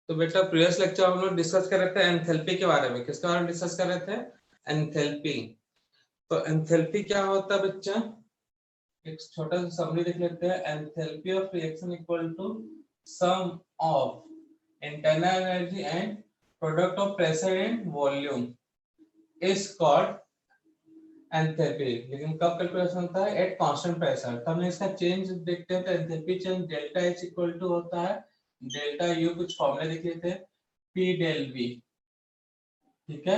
तो बेटा previous lecture हम लोग डिस्कस कर रहे थे एंथैल्पी के बारे में। किसके बारे में डिस्कस कर रहे थे? एंथैल्पी। तो एंथैल्पी क्या होता है बच्चा? एक छोटा सा समरी देख लेते हैं। Enthalpy of reaction equal to sum of internal energy and product of pressure and volume is called enthalpy. लेकिन कब कैलकुलेशन होता है? At constant pressure. तो हमने इसका चेंज देखते हैं तो enthalpy change delta H equal to होता है डेल्टा यू, कुछ फॉर्मूले देख लेते हैं, पी डेल वी। ठीक है,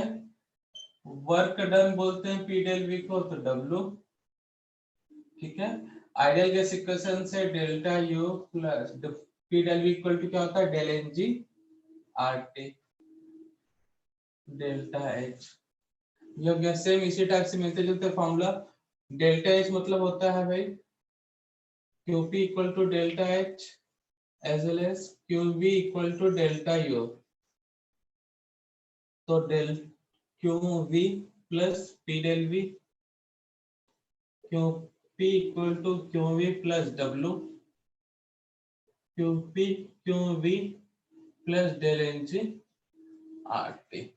वर्क डन बोलते हैं पी डेल वी को, तो डब्ल्यू। ठीक है, आइडियल गैस इक्वेशन से delta U plus P del V equal to क्या होता है? Del N G R T delta H. ये हो गया सेम इसी टाइप से मिलते जुलते फॉर्मूला। डेल्टा एच मतलब होता है भाई QP equal to delta H as well as QV equal to delta U. तो del Q V plus P del V, Q P equal to Q V plus W, Q P Q V plus del N G R T.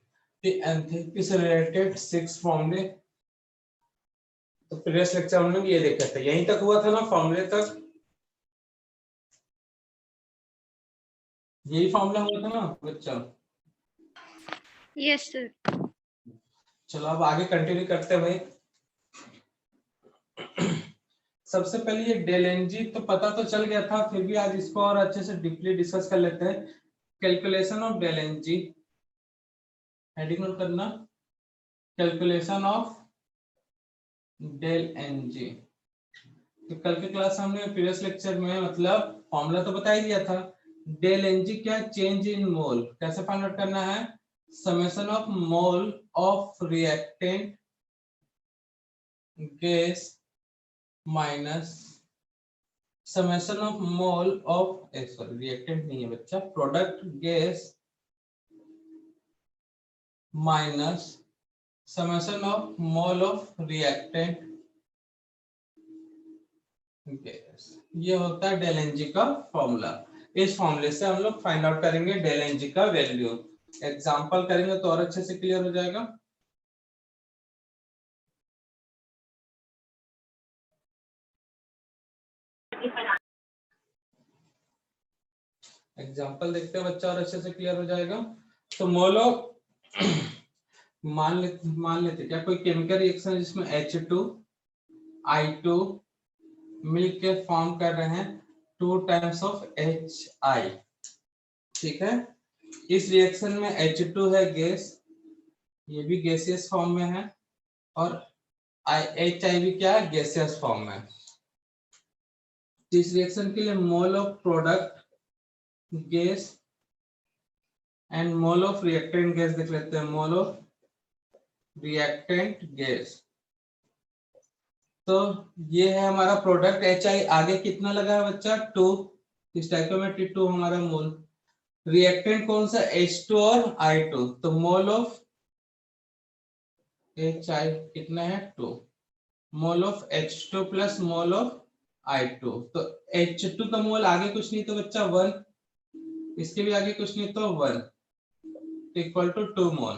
Enthalpy से related 6 फॉर्मूले। तो previous lecture हम लोग ये देखे थे, यहीं तक हुआ था ना फॉर्मूले तक? यही फॉर्मूला हुआ था ना बच्चा? Yes sir. चलो अब आगे कंटिन्यू करते हैं भाई। सबसे पहले ये डेल एन जी तो पता तो चल गया था, फिर भी आज इसको और अच्छे से डीपली डिस्कस कर लेते हैं। Calculation of del N G, heading note करना, calculation of del N G. तो कल के क्लास हमने प्रीवियस लेक्चर में मतलब फॉर्मूला तो बता ही दिया था। डेल एन जी क्या? चेंज इन मोल। कैसे फाइंड आउट करना है? Summation of mole of reactant gas minus summation of mole of sorry reactant नहीं है बच्चा, product gas minus summation of mole of reactant gas. ये होता है डेल एन जी का फॉर्मूला। इस फॉर्मूले से हम लोग फाइंड आउट करेंगे डेल एन जी का वैल्यू। एग्जांपल करेंगे तो और अच्छे से क्लियर हो जाएगा। एग्जांपल देखते हैं बच्चा, और अच्छे से क्लियर हो जाएगा। तो मोल ऑफ मान लेते क्या कोई केमिकल रिएक्शन है जिसमें H2 I2 मिलके फॉर्म कर रहे हैं 2 टाइम्स ऑफ HI। ठीक है, इस रिएक्शन में H2 है गैस, ये भी गैसियस फॉर्म में है, और HI भी क्या है? गैसियस फॉर्म में। इस रिएक्शन के लिए मोल of product gas and mole of reactant gas देख लेते हैं। मोल ऑफ रिएक्टेंट गैस, तो ये है हमारा प्रोडक्ट HI। आगे कितना लगा है बच्चा? 2। स्टोइकियोमेट्री 2 हमारा मोल। रिएक्टेंट कौन सा? H2 और I2। तो मोल ऑफ HI कितना है? 2। Mole of H2 plus mole of I2, तो H2 का मोल आगे कुछ नहीं तो बच्चा 1, इसके भी आगे कुछ नहीं तो 1, इक्वल टू 2 मोल।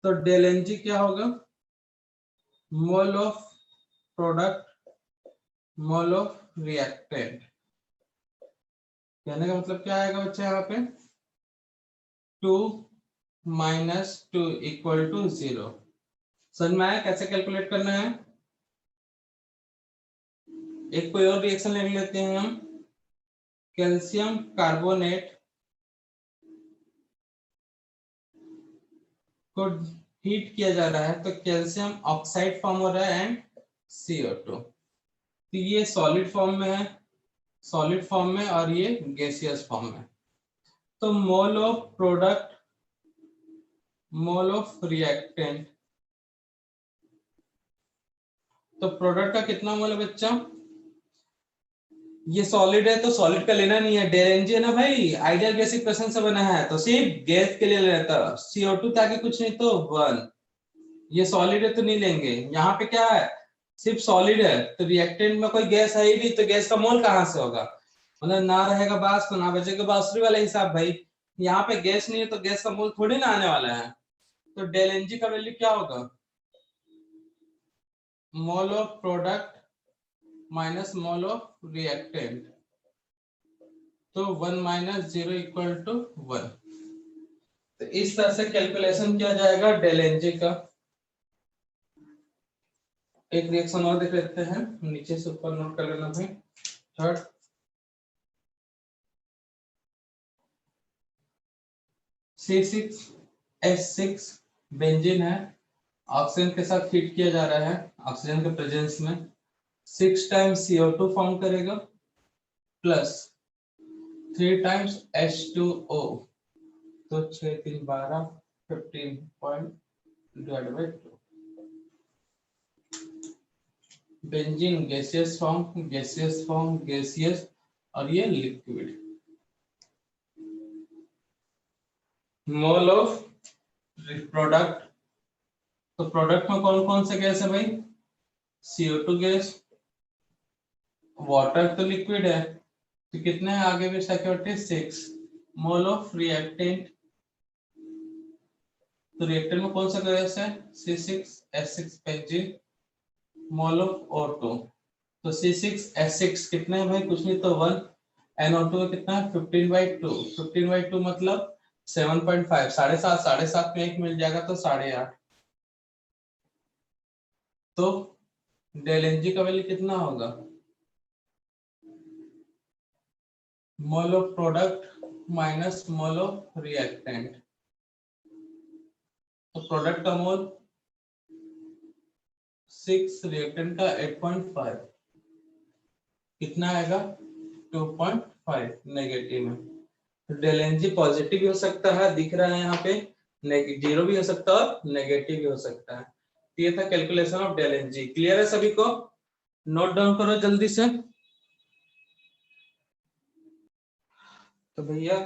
तो डेल एन जी क्या होगा? मोल of product mole of reactant. कहने का मतलब क्या आएगा बच्चा यहाँ पे? 2 माइनस 2 इक्वल टू 0। समझ में आया कैसे कैलकुलेट करना है? एक कोई और रिएक्शन ले लेते हैं हम। कैल्शियम कार्बोनेट को हीट किया जा रहा है तो कैल्शियम ऑक्साइड फॉर्म हो रहा है एंड CO2। तो ये सॉलिड फॉर्म में है, सॉलिड फॉर्म में, और ये गैसियस फॉर्म में। तो मोल of product mole of reactant, तो प्रोडक्ट का कितना मोल है बच्चा? ये सॉलिड है तो सॉलिड का लेना नहीं है, डेल एन जी है ना भाई, आइडियल गैस इक्वेशन से बना है, तो सिर्फ गैस के लिए लेता है। CO2 ताकि कुछ नहीं तो 1। ये सॉलिड है तो नहीं लेंगे। यहाँ पे क्या है? सिर्फ सॉलिड है तो रिएक्टेंट में कोई गैस है ही नहीं, तो गैस का मोल कहाँ से होगा? मतलब ना रहेगा बाष्प ना बचेगा बांसुरी वाला हिसाब भाई। यहाँ पे गैस नहीं है तो गैस का मोल थोड़ी ना आने वाला है। तो डेल एन जी का वैल्यू क्या होगा? मोल of product minus mole of reactant. तो 1 माइनस 0 इक्वल टू 1। तो इस तरह से कैलकुलेशन किया जाएगा डेल एन जी का। एक रिएक्शन और देख लेते हैं, नीचे से ऊपर नोट कर लेना भाई। थर्ड C6H6 बेंजीन है, ऑक्सीजन के साथ हीट किया जा रहा है ऑक्सीजन के प्रेजेंस में। 6 टाइम्स CO2 फॉर्म करेगा प्लस 3 टाइम्स H2O। तो 6 3 12 15 point divide by 2। Benzene gaseous form gaseous form gaseous और ये लिक्विड। मोल ऑफ प्रोडक्ट, तो प्रोडक्ट में कौन कौन से गैस है भाई? CO2 गैस, वाटर तो लिक्विड है तो कितने हैं आगे भी सिक्योरिटी 6। मोल ऑफ रिएक्टेंट, तो रिएक्टेंट में कौन सा गैस है? C6H6 benzene. Mole of O2, तो C6H6 कितने हैं भाई? कुछ नहीं तो 1। NO2 में कितना है? 15/2। 15/2 मतलब 7.5। 7.5 7.5 में एक मिल जाएगा तो 8.5। तो डेल एन जी का वैल्यू कितना होगा? मोल of product minus mole of reactant. तो प्रोडक्ट का मोल 6, रिएक्टेंट का 8.5, कितना आएगा? 2.5 नेगेटिव में। तो डेल एन जी पॉजिटिव भी हो सकता है, दिख रहा है यहाँ पे, 0 भी हो सकता है और नेगेटिव भी हो सकता है। तो ये था calculation of del N G. Clear है सभी को? नोट डाउन करो जल्दी से। तो भैया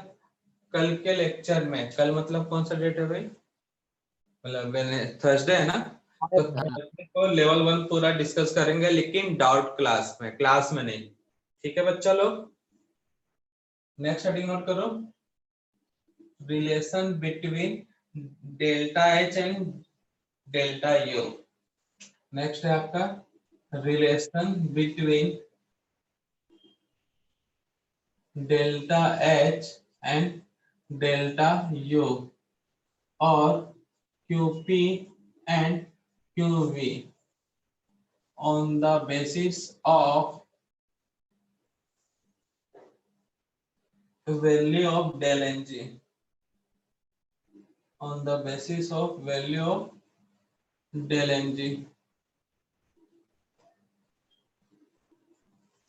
कल के लेक्चर में, कल मतलब कौन सा डेट है भाई? मतलब थर्सडे है ना? तो हाँ, थर्सडे को लेवल 1 पूरा डिस्कस करेंगे, लेकिन डाउट क्लास में नहीं। ठीक है बच्चा लोग? नेक्स्ट हेडिंग नोट करो, relation between delta H and delta you. Next है आपका relation between delta H and delta U और QP and QV on the basis of value of del Ng, on the basis of value of del Ng।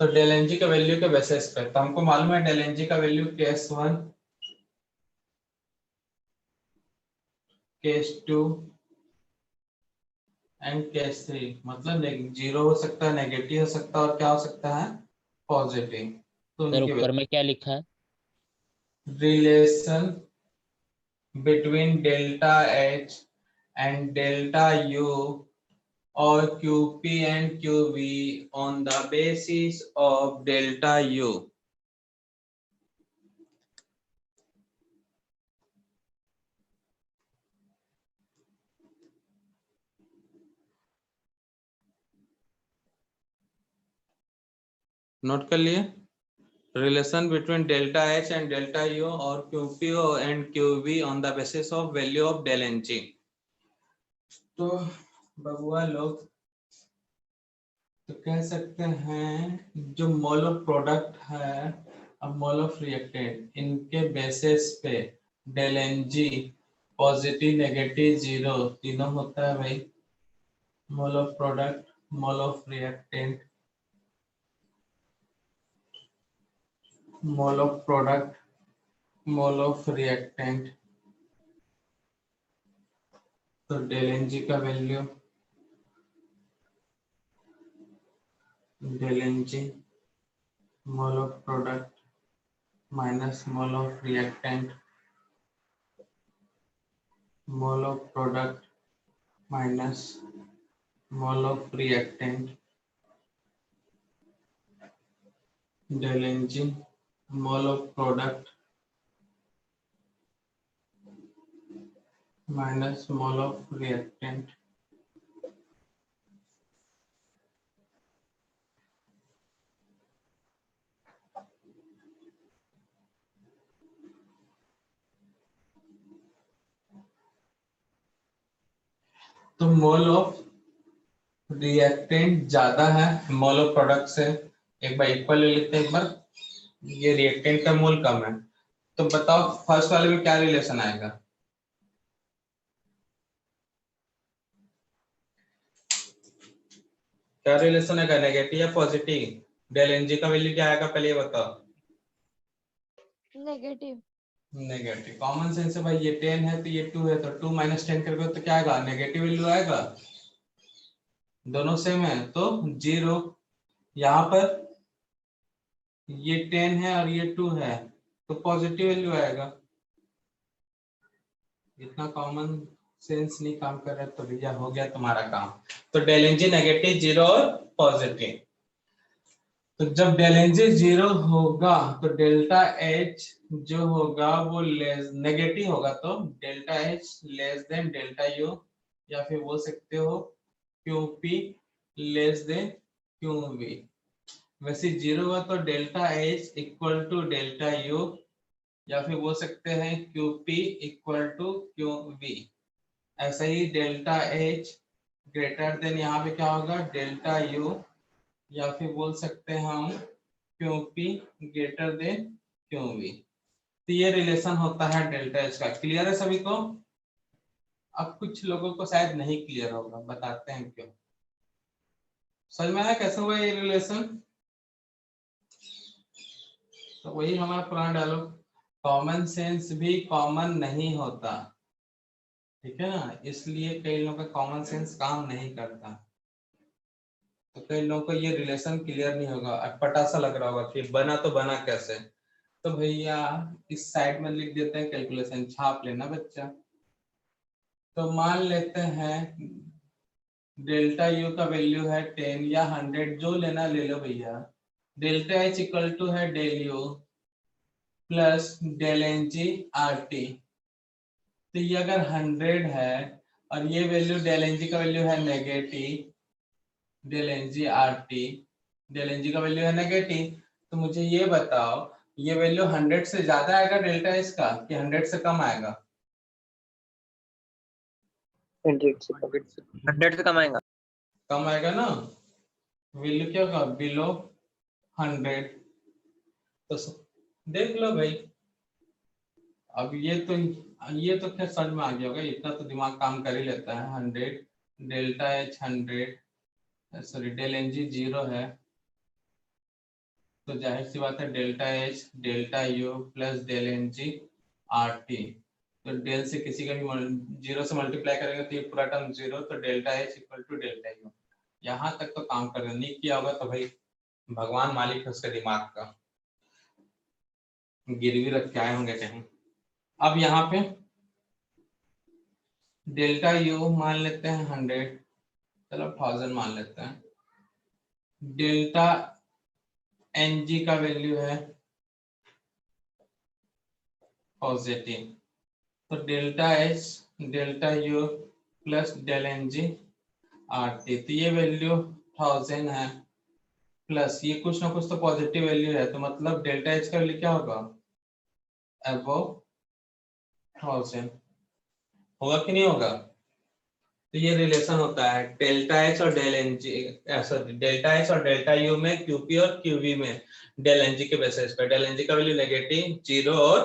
तो del N G का value के basis पे, तो हमको मालूम है del N G का value case 1 case 2 and case 3। मतलब 0 हो सकता है, नेगेटिव हो सकता है और क्या हो सकता है? पॉजिटिव। तो सर उनके ऊपर में क्या लिखा है? Relation between delta H and delta you or QP and QV on the basis of delta U। Note कर लिए? Relation between delta H and delta U और QP and QV on the basis of value of del N G. तो बबुआ लोग तो कह सकते हैं जो मोल ऑफ प्रोडक्ट है और मोल ऑफ रिएक्टेंट, इनके बेसिस पे del N G positive negative 0 तीनों होता है भाई। Mole of product, mole of reactant, mole of product, mole of reactant. तो डेल एन जी का value del N G mole of product minus mole of reactant, mole of product minus mole of reactant del Ng mole of product minus mole of reactant तो मोल of reactant ज्यादा है मोल of product से, एक बार equal ले लेते हैं, एक बार ये रिएक्टेंट का मोल कम है, तो बताओ फर्स्ट वाले में क्या रिलेशन आएगा? क्या रिलेशन आएगा, नेगेटिव या पॉजिटिव? डेल एनजी का वैल्यू क्या आएगा पहले ये बताओ। नेगेटिव। नेगेटिव, कॉमन सेंस है भाई, ये 10 है तो ये 2 है, तो 2 माइनस 10 करके तो क्या आएगा, नेगेटिव वैल्यू आएगा। दोनों सेम है तो 0, यहाँ पर ये 10 है और ये 2 है तो पॉजिटिव वैल्यू आएगा। इतना कॉमन सेंस नहीं काम कर रहा तो भैया हो गया तुम्हारा काम। तो डेल एनजी नेगेटिव, 0 और पॉजिटिव। तो जब डेल एनजी 0 होगा तो डेल्टा एच जो होगा वो लेस नेगेटिव होगा, तो delta H less than delta U, या फिर बोल सकते हो Q P less than Q V. वैसे 0 हुआ तो delta H equal to delta U, या फिर बोल सकते हैं Q P equal to Q V. ऐसा ही डेल्टा एच ग्रेटर देन यहाँ पे क्या होगा, डेल्टा यू, या फिर बोल सकते हैं हम Q P greater than Q V. तो ये रिलेशन होता है डेल्टा एच का। क्लियर है सभी को? अब कुछ लोगों को शायद नहीं क्लियर होगा, बताते हैं क्यों। समझ में आया कैसे हुआ ये रिलेशन? तो वही हमारा पुराना डायलॉग, कॉमन सेंस भी कॉमन नहीं होता, ठीक है ना, इसलिए कई लोगों का कॉमन सेंस काम नहीं करता। तो कई लोगों को ये रिलेशन क्लियर नहीं होगा, अटपटा सा लग रहा होगा कि बना तो बना कैसे। तो भैया इस साइड में लिख देते हैं, कैलकुलेशन छाप लेना बच्चा। तो मान लेते हैं डेल्टा यू का वैल्यू है 10 या 100, जो लेना ले लो भैया। डेल्टा एच इक्वल टू है del U plus del N G R T. तो ये अगर 100 है और ये वैल्यू डेल एन जी का वैल्यू है negative, del N G R T, del N G का वैल्यू है नेगेटिव, तो मुझे ये बताओ ये वैल्यू 100 से ज्यादा आएगा डेल्टा एच का कि 100 से कम आएगा? 100 से कम आएगा। कम आएगा ना, वैल्यू क्या होगा, बिलो 100। तो देख लो भाई, अब ये तो खैर समझ में आ गया होगा, इतना तो दिमाग काम कर ही लेता है। 100 delta H 100, sorry del N G 0 है, तो जाहिर सी बात है delta H delta U plus del N G R T. तो डेल से किसी का भी 0 से मल्टीप्लाई करेंगे तो ये पूरा टर्म 0, तो delta H equal to delta U. यहाँ तक तो काम कर नहीं किया होगा तो भाई भगवान मालिक है उसके दिमाग का, गिरवी रख के आए होंगे कहीं। अब यहाँ पे डेल्टा यू मान लेते हैं 100, चलो 1000 मान लेते हैं। डेल्टा एन जी का वैल्यू है पॉजिटिव, तो delta H delta U plus del N G R T, तो ये वैल्यू 1000 है, प्लस ये कुछ ना कुछ तो पॉजिटिव वैल्यू है, तो मतलब डेल्टा एच का वैल्यू क्या होगा, अबव 1000। होगा कि नहीं होगा? तो ये रिलेशन होता है डेल्टा एच और del N G, sorry delta H और डेल्टा यू में, क्यूपी और क्यूवी में डेल एन जी के बेसिस पे। डेल एन जी का वैल्यू नेगेटिव, 0 और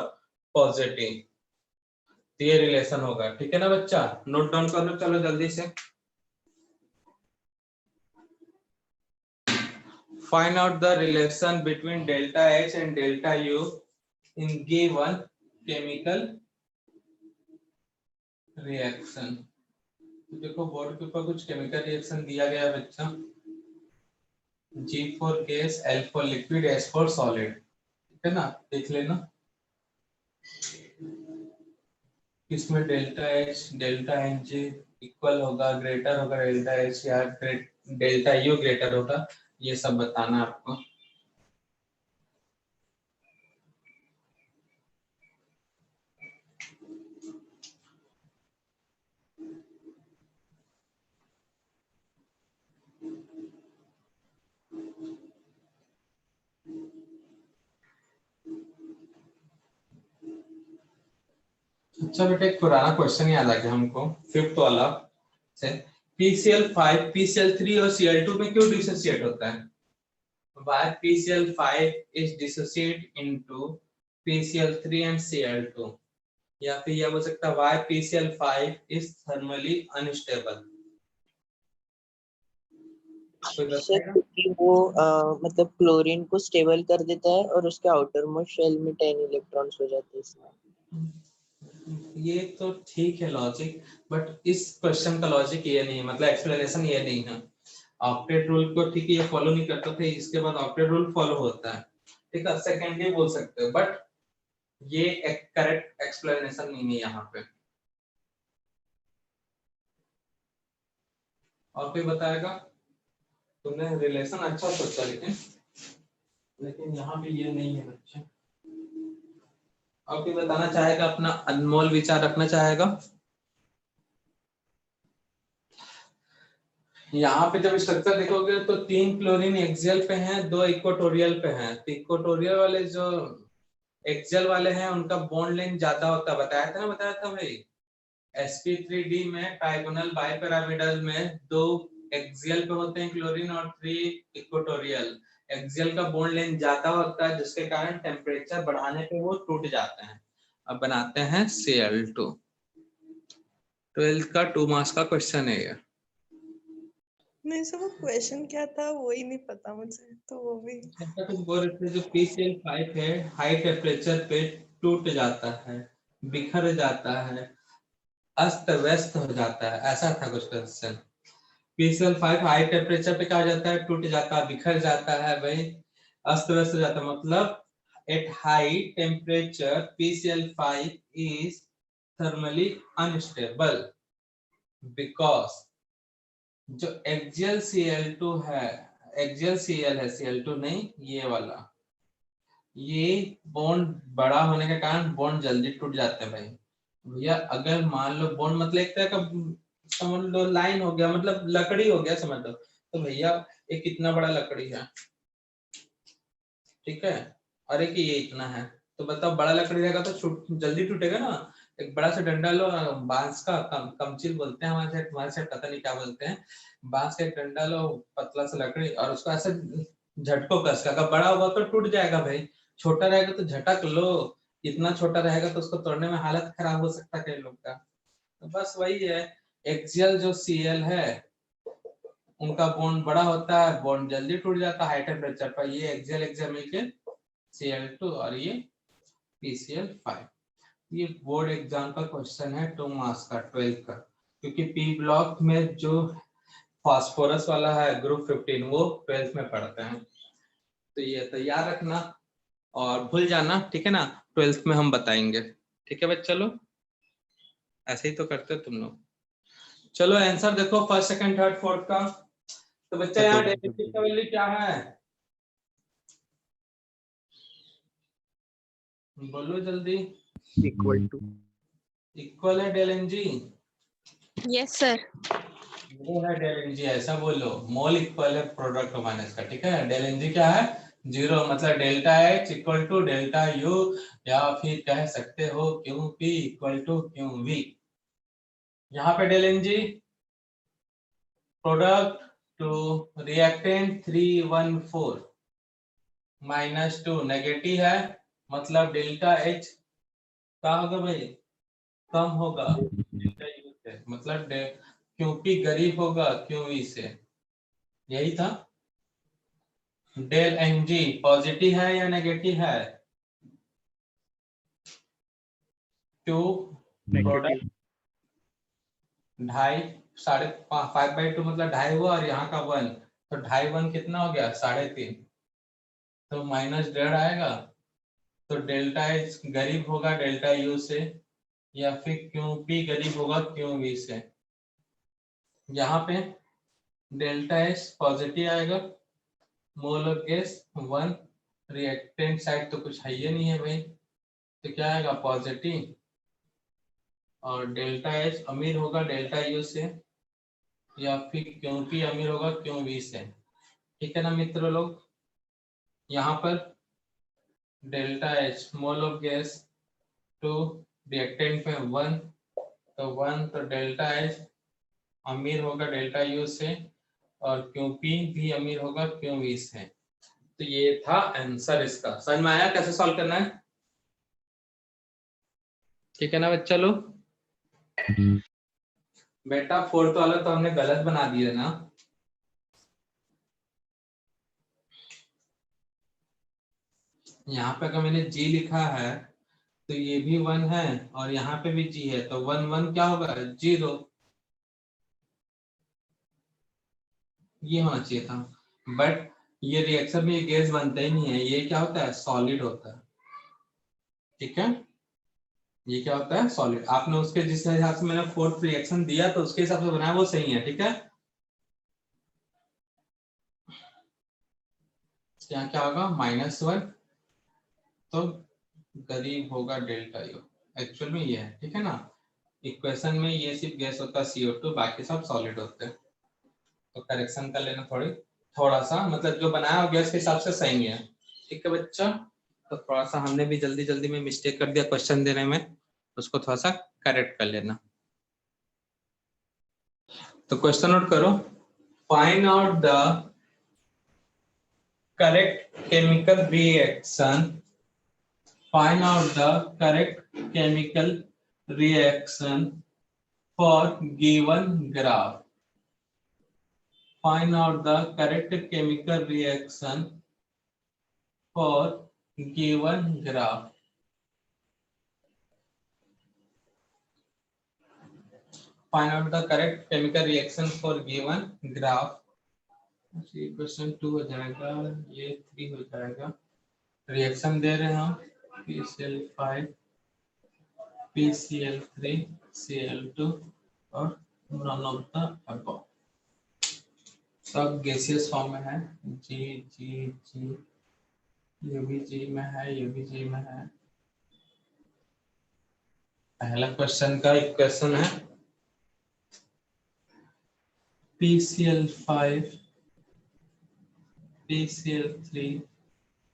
पॉजिटिव, तो ये रिलेशन होगा। ठीक है ना बच्चा, नोट डाउन कर लो चलो जल्दी से। Find out the relation between delta H and delta you in given chemical reaction. तो देखो बोर्ड के ऊपर कुछ केमिकल रिएक्शन दिया गया बच्चा, G4 gas, L4 liquid, S4 solid, ठीक है ना, देख लेना। इसमें delta H delta N G equal होगा, ग्रेटर होगा डेल्टा एच, या डेल्टा यू ग्रेटर होगा, ये सब बताना आपको। अच्छा बेटा, एक पुराना क्वेश्चन याद आ गया हमको, फिफ्थ वाला से, PCl5, PCl3 और Cl2 में क्यों डिसोसिएट होता है? Why PCl5 is dissociate into PCl3 and Cl2? या फिर यह हो सकता है why PCl5 is thermally unstable? कोई सर बताएगा? क्योंकि वो मतलब क्लोरीन को स्टेबल कर देता है और उसके आउटर मोस्ट शेल में 10 इलेक्ट्रॉन्स हो जाते हैं इसमें। ये तो ठीक है लॉजिक, बट इस क्वेश्चन का लॉजिक ये नहीं है, मतलब एक्सप्लेनेशन ये नहीं है। ऑक्टेट रूल को ठीक है ये फॉलो नहीं करता था, इसके बाद ऑक्टेट रूल फॉलो होता है, ठीक है, सेकेंडली बोल सकते हो, बट ये एक करेक्ट एक्सप्लेनेशन नहीं है यहाँ पे। और कोई बताएगा? तुमने रिलेशन अच्छा सोचा, लेकिन यहाँ पे ये नहीं है बच्चे। और कोई बताना चाहेगा, अपना अनमोल विचार रखना चाहेगा? यहाँ पे जब स्ट्रक्चर देखोगे तो 3 क्लोरीन एक्सियल पे हैं, 2 इक्वेटोरियल पे हैं। तो इक्वेटोरियल वाले जो एक्सियल वाले हैं उनका बॉन्ड लेंथ ज्यादा होता है, बताया था भाई। sp3d में ट्राइगोनल बाइपिरामिडल में 2 एक्सियल पे होते हैं क्लोरीन और 3 इक्वेटोरियल। एक्सियल का बॉन्ड लेंथ ज्यादा होता है, जिसके कारण टेम्परेचर बढ़ाने पे वो टूट जाते हैं, अब बनाते हैं Cl2। 12th का 2 मार्क्स का क्वेश्चन है ये। नहीं सर, वो क्वेश्चन क्या था वो ही नहीं पता मुझे, तो वो भी तो बोल रहे थे जो PCl5 है हाई टेम्परेचर पे टूट जाता है, बिखर जाता है, अस्त व्यस्त हो जाता है, ऐसा था कुछ क्वेश्चन। PCl5 हाई टेम्परेचर पे क्या हो जाता है? टूट जाता है, बिखर जाता है भाई, अस्त व्यस्त हो जाता है। मतलब at high temperature PCl5 is thermally unstable because जो एक्सियल Cl2 है, एक्सियल Cl है, Cl2 नहीं ये वाला, ये बॉन्ड बड़ा होने के कारण बॉन्ड जल्दी टूट जाते हैं भाई। भैया अगर मान लो बॉन्ड मतलब एक तरह का समझ लो लाइन हो गया, मतलब लकड़ी हो गया समझ लो, तो भैया एक कितना बड़ा लकड़ी है, ठीक है, और एक ये इतना है, तो बताओ बड़ा लकड़ी रहेगा तो जल्दी टूटेगा ना। एक बड़ा सा डंडा लो, बांस का, कमचिल बोलते हैं हमारे साइड पता नहीं क्या बोलते हैं, बांस का एक डंडा लो, पतला सा लकड़ी, और उसको ऐसे झटको कस का, अगर बड़ा होगा तो टूट जाएगा भाई, छोटा रहेगा तो झटक लो, इतना छोटा रहेगा तो उसको तोड़ने में हालत खराब हो सकता है कई लोग का। तो बस वही है, एक्सियल जो Cl है उनका बॉन्ड बड़ा होता है, बॉन्ड जल्दी टूट जाता है हाई टेम्परेचर पर। ये एक्सियल एक्सियल मिलके Cl2 और ये PCl5। ये बोर्ड एग्जाम का क्वेश्चन है 2 मार्क्स का 12th का, क्योंकि पी ब्लॉक में जो फास्फोरस वाला है ग्रुप 15 वो 12th में पढ़ते हैं, तो ये तैयार रखना और भूल जाना, ठीक है ना, 12th में हम बताएंगे, ठीक है बच्चा लोग, ऐसे ही तो करते हो तुम लोग। चलो आंसर देखो फर्स्ट सेकंड थर्ड फोर्थ का। तो बच्चा यहाँ डेरिवेटिव का वैल्यू क्या है, बोलो जल्दी। इक्वल है del N G. Yes sir. वो है डेल एन जी, ऐसा बोलो, मोल इक्वल है प्रोडक्ट माइनस का, ठीक है। डेल एन जी क्या है? 0, मतलब delta H equal to delta U, या फिर कह सकते हो Q P equal to Q V. यहाँ पे del N G product to reactant 314 -2 negative है, मतलब डेल्टा एच क्या होगा भाई? कम होगा डेल्टा यू से, मतलब क्यूपी गरीब होगा क्यूवी से, यही था। डेल एन जी पॉजिटिव है या नेगेटिव है? टू प्रोडक्ट ढाई, 5/2 मतलब ढाई हुआ, और यहाँ का 1, तो ढाई 1 कितना हो गया? 3.5, तो -1.5 आएगा। तो डेल्टा एच गरीब होगा डेल्टा यू से, या फिर क्यू पी गरीब होगा क्यू वी से। यहाँ पे डेल्टा एच पॉजिटिव आएगा, mole of gas 1, reactant side तो कुछ है ही नहीं है भाई, तो क्या आएगा पॉजिटिव, और डेल्टा एच अमीर होगा डेल्टा यू से, या फिर क्यू पी अमीर होगा क्यू वी से। ठीक है ना मित्रों लोग, यहाँ पर delta H mole of gas 2, reactant में 1, तो 1 तो डेल्टा एच अमीर होगा डेल्टा यू से, और क्यू पी भी अमीर होगा क्यू वी से। तो ये था आंसर इसका। समझ में आया कैसे सॉल्व करना है? ठीक है ना बच्चा लोग? बेटा फोर्थ वाला तो हमने गलत बना दिया ना, यहाँ पे अगर मैंने जी लिखा है तो ये भी 1 है और यहाँ पे भी जी है, तो 1 1 क्या होगा 0, ये होना चाहिए था। बट ये रिएक्शन में ये गैस बनता ही नहीं है, ये क्या होता है सॉलिड होता है। ठीक है, ये क्या होता है सॉलिड। आपने उसके जिस हिसाब से मैंने फोर्थ रिएक्शन दिया तो उसके हिसाब से बनाया वो सही है। ठीक है, यहाँ क्या होगा -1, तो करीब होगा डेल्टा यू, एक्चुअल में ये है। ठीक है ना, इक्वेशन में ये सिर्फ गैस होता है CO2, बाकी सब सॉलिड होते हैं। तो करेक्शन कर लेना थोड़ा सा, मतलब जो बनाया हो गैस के हिसाब से सही है। ठीक है बच्चा, तो थोड़ा सा हमने भी जल्दी जल्दी में मिस्टेक कर दिया क्वेश्चन देने में, उसको थोड़ा सा करेक्ट कर लेना। तो क्वेश्चन नोट करो, find out the correct chemical reaction, find out the correct chemical reaction for given graph, find out the correct chemical reaction for given graph. Find out the correct chemical reaction for given graph. Question 2 हो जाएगा, ये 3 हो जाएगा। Reaction दे रहे हैं हम PCl5 PCl3 Cl2 और none of the above। सब गैसियस फॉर्म में है, जी जी जी, ये भी जी में है, ये भी जी में है। पहला क्वेश्चन का इक्वेशन है PCl5 PCl3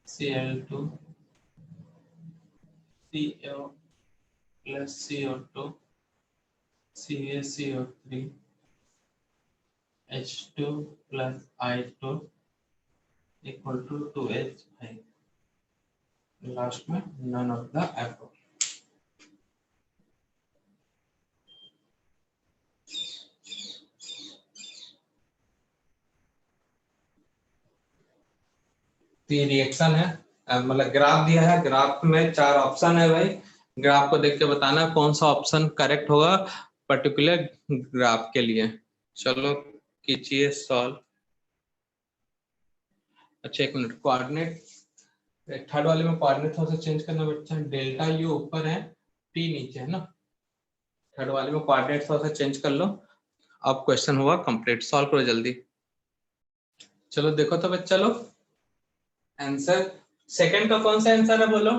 Cl2 CO plus CO2 CaCO3 H2 plus I2 equal to 2H है। लास्ट में none of the above। ये रिएक्शन है, मतलब ग्राफ दिया है, ग्राफ में 4 ऑप्शन है भाई। ग्राफ को देख के बताना कौन सा ऑप्शन करेक्ट होगा पर्टिकुलर ग्राफ के लिए। चलो कीजिए सॉल्व। अच्छा एक मिनट, कोऑर्डिनेट थर्ड वाले में कोऑर्डिनेट थोड़ा सा चेंज करना बच्चा, डेल्टा यू ऊपर है टी नीचे है ना, थर्ड वाले में कोऑर्डिनेट थोड़ा सा चेंज कर लो। अब क्वेश्चन हुआ कंप्लीट, सॉल्व करो जल्दी। चलो देखो तो बच्चा लोग आंसर, सेकंड का कौन सा आंसर है बोलो,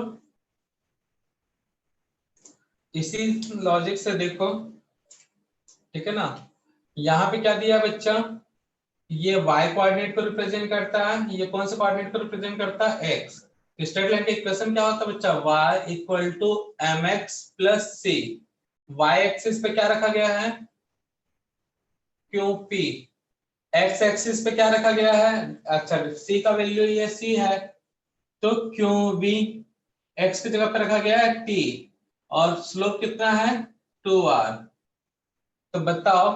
इसी लॉजिक से देखो। ठीक है ना, यहाँ पे क्या दिया बच्चा, ये y कोऑर्डिनेट को रिप्रेजेंट करता है, ये कौन से कोऑर्डिनेट को रिप्रेजेंट करता है x। स्ट्रेट लाइन का इक्वेशन क्या होता है बच्चा, y equal to mx plus c। y axis पे क्या रखा गया है qp, x एक्सिस पे क्या रखा गया है, अच्छा c का वैल्यू ये c है, तो qv x की जगह पे रखा गया है t, और स्लोप कितना है 2r। तो बताओ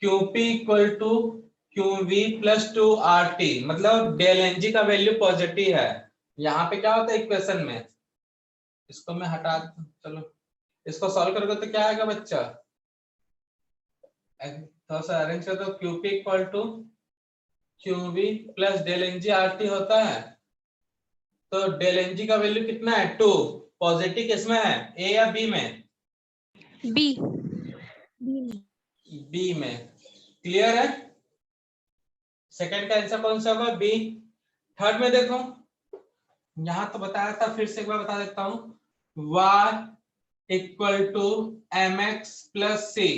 qp equal to qv plus 2rt, मतलब डेल एनजी का वैल्यू पॉजिटिव है। यहाँ पे क्या होता है इक्वेशन में, इसको मैं हटा, चलो इसको सॉल्व करोगे तो क्या आएगा बच्चा, थोड़ा सा अरेंज कर दो, qp equal to qv plus del NG RT होता है, तो डेल एनजी का वैल्यू कितना है 2, पॉजिटिव किसमें है ए या बी में, B। बी में। क्लियर है? सेकंड का आंसर कौन सा होगा? बी। थर्ड में देखो, यहां तो बताया था, फिर से एक बार बता देता हूं, y equal to mx plus C.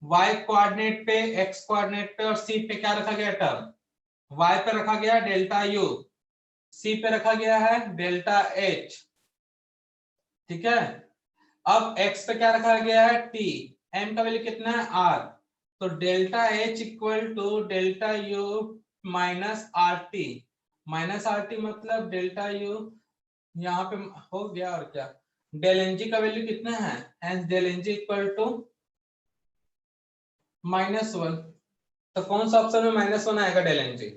y coordinate पे, x कोऑर्डिनेट पे और c पे क्या रखा गया टर्म? y पे रखा गया डेल्टा u, c पे रखा गया है डेल्टा h। ठीक है, अब x पे क्या रखा गया है? t। m का वैल्यू कितना है? r। तो delta h equal to delta u minus R T. Minus R T मतलब डेल्टा u यहाँ पे हो गया, और क्या, डेल एन जी का वैल्यू कितना है? Hence del N G equal to -1। तो कौन सा ऑप्शन में -1 आएगा डेल एन जी?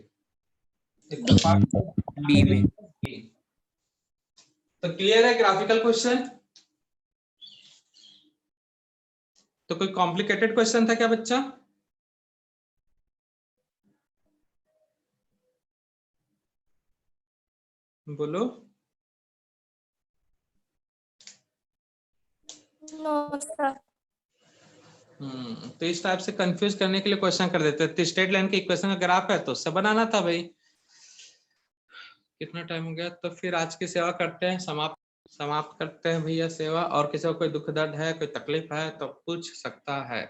बी में। तो क्लियर है ग्राफिकल क्वेश्चन? तो कोई कॉम्प्लिकेटेड क्वेश्चन था क्या बच्चा? बोलो। No sir. तो इस टाइप से कंफ्यूज करने के लिए क्वेश्चन कर देते हैं। तो स्ट्रेट लाइन के इक्वेशन का ग्राफ है तो उससे बनाना था भाई। कितना टाइम हो गया? तो फिर आज की सेवा करते हैं, समाप्त करते हैं भैया सेवा। और किसी को कोई दुख दर्द है, कोई तकलीफ है तो पूछ सकता है।